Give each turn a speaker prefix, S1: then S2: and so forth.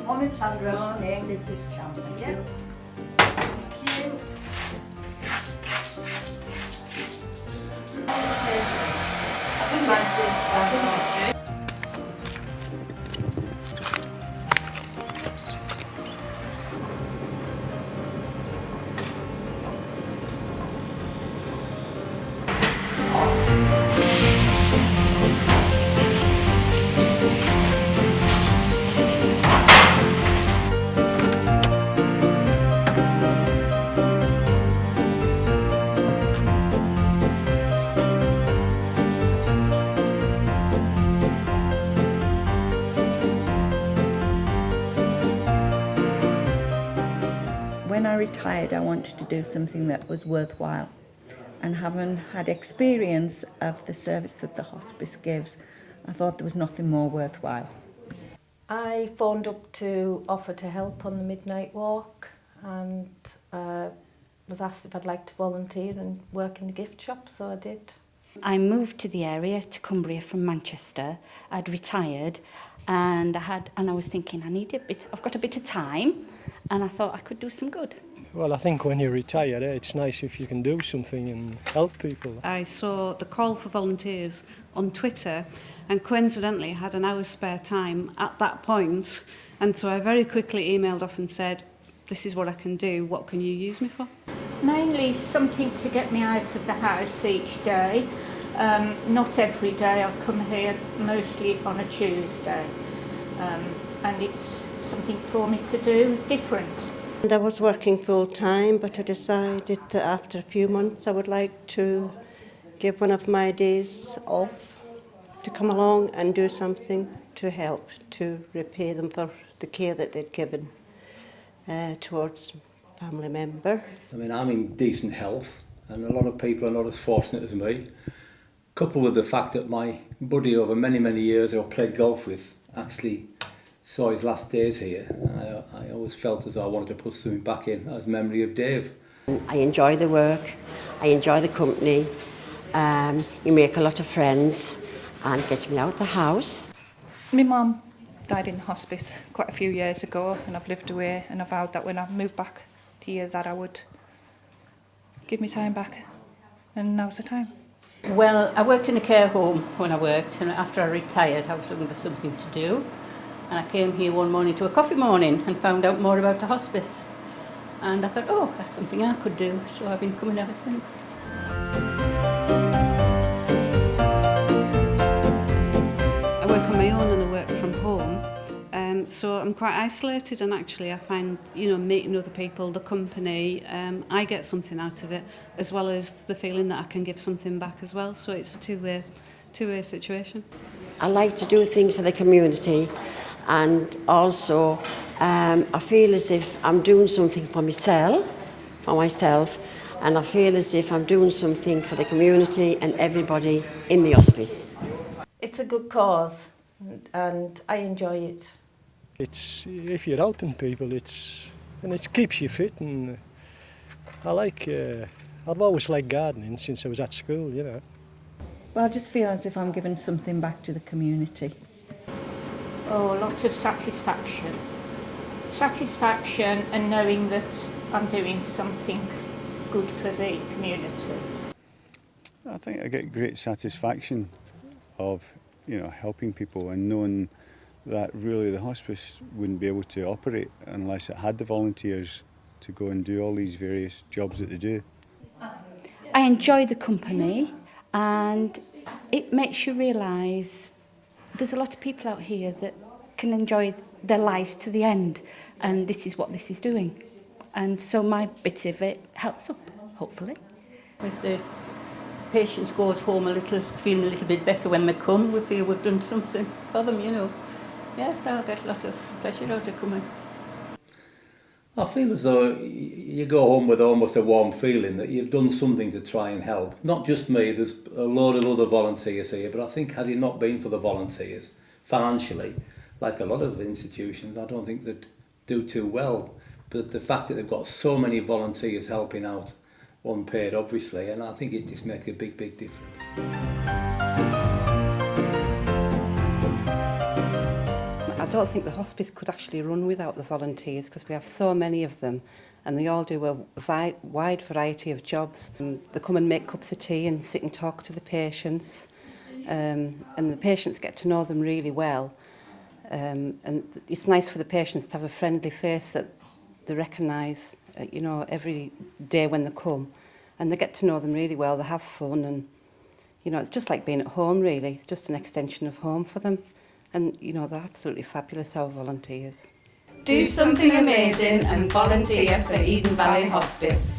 S1: Morning, Sandra.
S2: Morning.
S1: Take this jam, thank
S2: Yeah.
S1: you.
S2: Thank you. I think that's it.
S3: When I retired, I wanted to do something that was worthwhile. And having had experience of the service that the hospice gives, I thought there was nothing more worthwhile.
S2: I phoned up to offer to help on the midnight walk and was asked if I'd like to volunteer and work in the gift shop, so I did.
S4: I moved to the area, to Cumbria from Manchester. I'd retired and I was thinking I've got a bit of time and I thought I could do some good.
S5: Well, I think when you retire, it's nice if you can do something and help people.
S6: I saw the call for volunteers on Twitter and coincidentally had an hour's spare time at that point, and so I very quickly emailed off and said, this is what I can do, what can you use me for?
S7: Mainly something to get me out of the house each day. Not every day, I come here mostly on a Tuesday, and it's something for me to do different.
S8: And I was working full time, but I decided that after a few months I would like to give one of my days off to come along and do something to help, to repay them for the care that they'd given towards a family member.
S9: I mean, I'm in decent health, and a lot of people are not as fortunate as me. Coupled with the fact that my buddy over many, many years who I played golf with actually saw his last days here. I always felt as though I wanted to put something back in as memory of Dave.
S10: I enjoy the work, I enjoy the company, you make a lot of friends and it gets me out of the house.
S11: My mum died in hospice quite a few years ago and I've lived away, and I vowed that when I moved back here that I would give me time back, and now's the time.
S4: Well, I worked in a care home when I worked, and after I retired I was looking for something to do. And I came here one morning to a coffee morning and found out more about the hospice. And I thought, oh, that's something I could do. So I've been coming ever since.
S6: I work on my own and I work from home. So I'm quite isolated, and actually I find, meeting other people, the company, I get something out of it, as well as the feeling that I can give something back as well. So it's a two-way situation.
S10: I like to do things for the community. And also, I feel as if I'm doing something for myself, and I feel as if I'm doing something for the community and everybody in the hospice.
S2: It's a good cause and I enjoy it.
S5: It's if you're helping people, it keeps you fit, and I've always liked gardening since I was at school,
S3: Well, I just feel as if I'm giving something back to the community.
S7: Oh, lots of satisfaction. Satisfaction and knowing that I'm doing something good for the community.
S12: I think I get great satisfaction of, helping people and knowing that really the hospice wouldn't be able to operate unless it had the volunteers to go and do all these various jobs that they do.
S4: I enjoy the company, and it makes you realise there's a lot of people out here that can enjoy their lives to the end, and this is what this is doing. And so my bit of it helps up, hopefully.
S13: If the patients goes home feeling a little bit better when they come, we feel we've done something for them, Yes, I get a lot of pleasure out of coming.
S9: I feel as though you go home with almost a warm feeling that you've done something to try and help. Not just me, there's a load of other volunteers here, but I think had it not been for the volunteers, financially, like a lot of institutions, I don't think they'd do too well. But the fact that they've got so many volunteers helping out, unpaid obviously, and I think it just makes a big, big difference.
S6: I
S1: don't think the hospice could actually run without the volunteers because we have so many of them and they all do a wide variety of jobs. They come and make cups of tea and sit and talk to the patients, and the patients get to know them really well. And it's nice for the patients to have a friendly face that they recognise, you know, every day when they come, and they get to know them really well. They have fun, and you know, it's just like being at home really. It's just an extension of home for them, and you know, they're absolutely fabulous, our volunteers.
S14: Do something amazing and volunteer for Eden Valley Hospice.